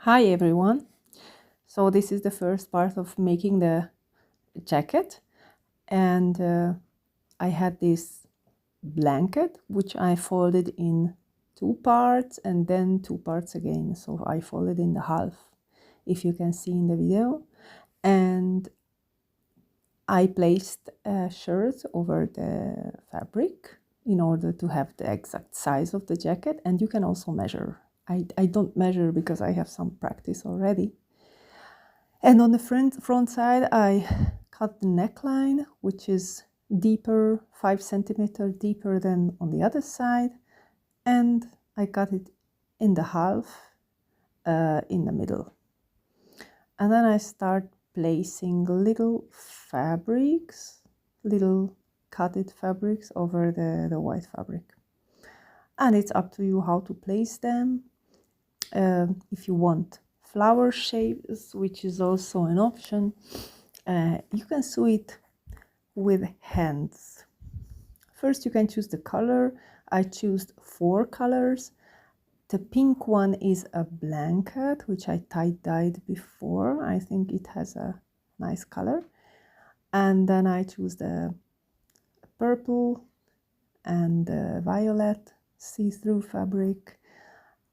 Hi everyone. So this is the first part of making the jacket, and I had this blanket which I folded in two parts and then two parts again. So I folded in the half, if you can see in the video, and I placed a shirt over the fabric in order to have the exact size of the jacket, and you can also measure. I don't measure because I have some practice already. And on the front side, I cut the neckline, which is deeper, 5 centimeters deeper than on the other side. And I cut it in the half, in the middle. And then I start placing little fabrics, little cutted fabrics over the white fabric. And it's up to you how to place them. If you want flower shapes, which is also an option, you can sew it with hands. First, you can choose the color. I chose 4 colors. The pink one is a blanket, which I tie-dyed before. I think it has a nice color. And then I choose the purple and the violet see-through fabric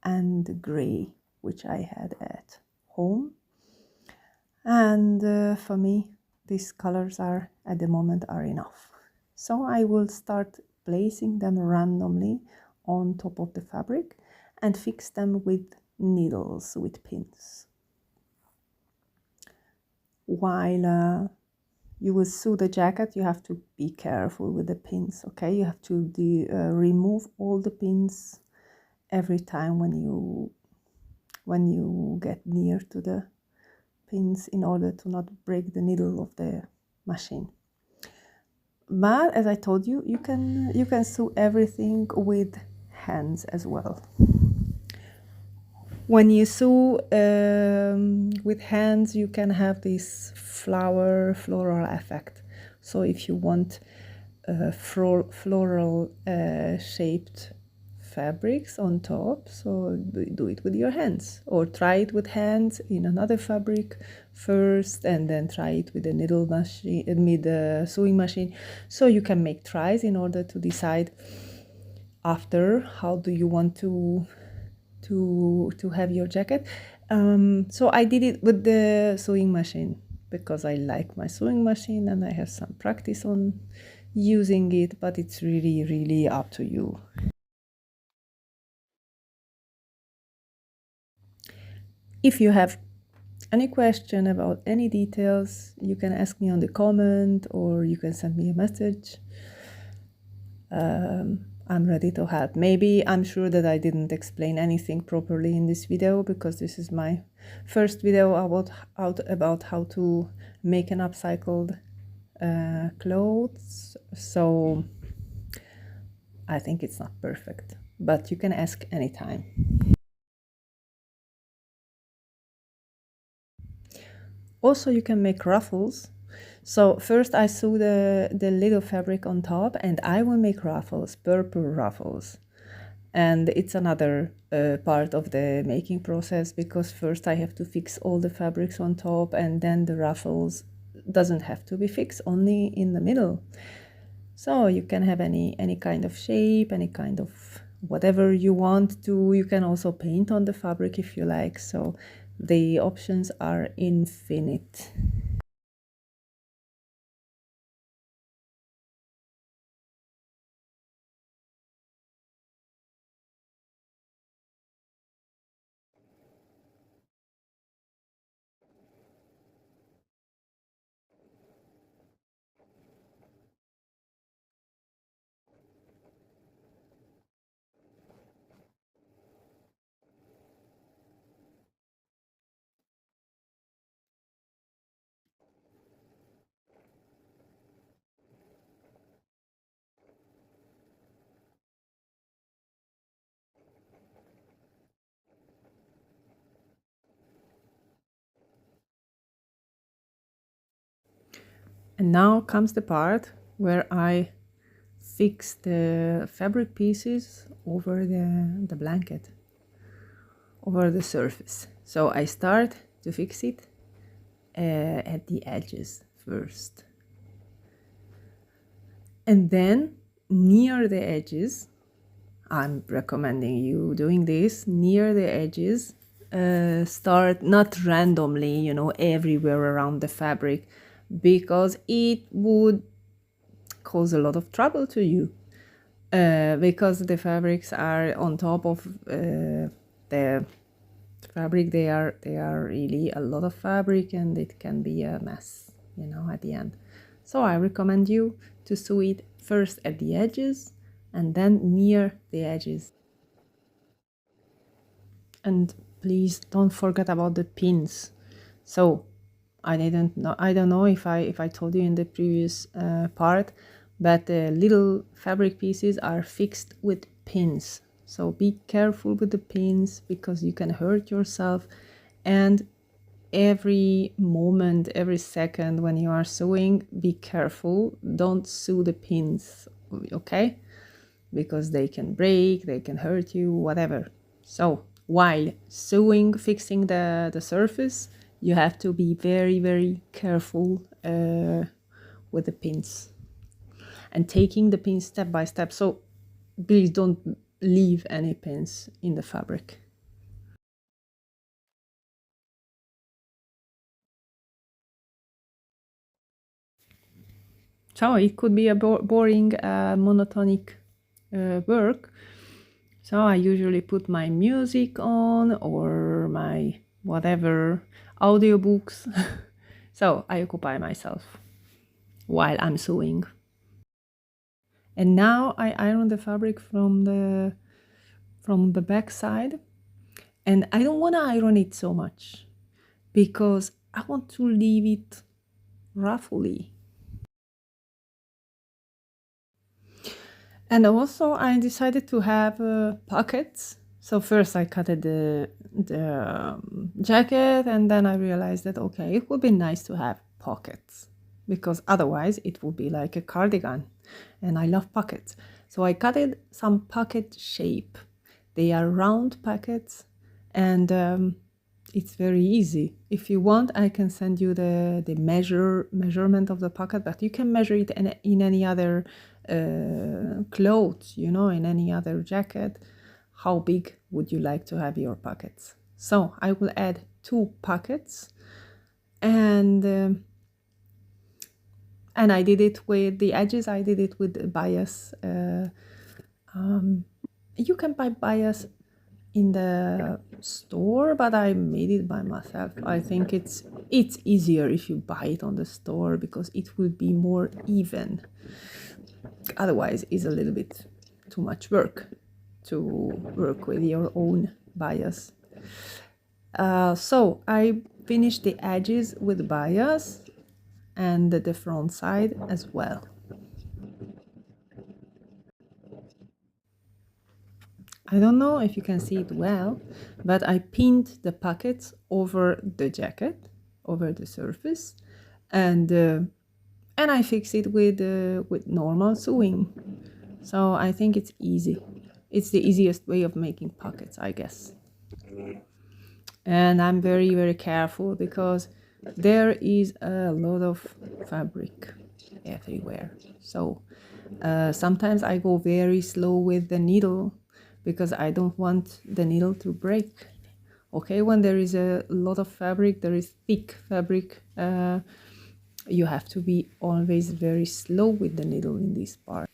and the gray, which I had at home. And for me, these colors are at the moment are enough. So I will start placing them randomly on top of the fabric and fix them with needles, with pins. While you will sew the jacket, you have to be careful with the pins, okay? You have to remove all the pins every time when you get near to the pins in order to not break the needle of the machine. But as I told you, you can sew everything with hands as well. When you sew with hands, you can have this floral effect. So if you want floral shaped fabrics on top, so do it with your hands, or try it with hands in another fabric first and then try it with a needle machine, with the sewing machine. So you can make tries in order to decide after how do you want to have your jacket. So I did it with the sewing machine because I like my sewing machine and I have some practice on using it, but it's really up to you. If you have any question about any details, you can ask me on the comment or you can send me a message. I'm ready to help. Maybe I'm sure that I didn't explain anything properly in this video because this is my first video about how to make an upcycled clothes. So I think it's not perfect, but you can ask anytime. Also, you can make ruffles. So first I sew the little fabric on top and I will make ruffles, purple ruffles. And it's another part of the making process because first I have to fix all the fabrics on top and then the ruffles doesn't have to be fixed, only in the middle. So you can have any kind of shape, any kind of whatever you want to. You can also paint on the fabric if you like. So the options are infinite. And now comes the part where I fix the fabric pieces over the blanket, over the surface. So I start to fix it at the edges first. And then near the edges, I'm recommending you doing this near the edges. Start not randomly, you know, everywhere around the fabric, because it would cause a lot of trouble to you. Because the fabrics are on top of the fabric, they are really a lot of fabric, and it can be a mess, you know, at the end. So I recommend you to sew it first at the edges and then near the edges. And please don't forget about the pins. So I don't know if I told you in the previous part, but the little fabric pieces are fixed with pins. So be careful with the pins, because you can hurt yourself. And every moment, every second when you are sewing, be careful. Don't sew the pins, okay? Because they can break, they can hurt you, whatever. So while sewing, fixing the surface, you have to be very, very careful with the pins and taking the pins step by step. So please don't leave any pins in the fabric. So it could be a boring, monotonic work. So I usually put my music on, or my whatever audiobooks. So I occupy myself while I'm sewing. And now I iron the fabric from the back side, and I don't want to iron it so much because I want to leave it roughly. And also I decided to have pockets. So first I cut the jacket, and then I realized that, okay, it would be nice to have pockets, because otherwise it would be like a cardigan, and I love pockets. So I cut it some pocket shape. They are round pockets, and it's very easy. If you want, I can send you the measurement of the pocket, but you can measure it in any other clothes, you know, in any other jacket. How big would you like to have your pockets? So I will add 2 pockets, and I did it with the edges. I did it with bias. You can buy bias in the store, but I made it by myself. I think it's easier if you buy it on the store, because it will be more even. Otherwise, it's a little bit too much work to work with your own bias. So I finished the edges with bias, and the front side as well. I don't know if you can see it well, but I pinned the pockets over the jacket, over the surface, and I fix it with normal sewing. So I think it's easy. It's the easiest way of making pockets, I guess. And I'm very, very careful, because there is a lot of fabric everywhere. So sometimes I go very slow with the needle, because I don't want the needle to break. Okay, when there is a lot of fabric, there is thick fabric, you have to be always very slow with the needle in this part.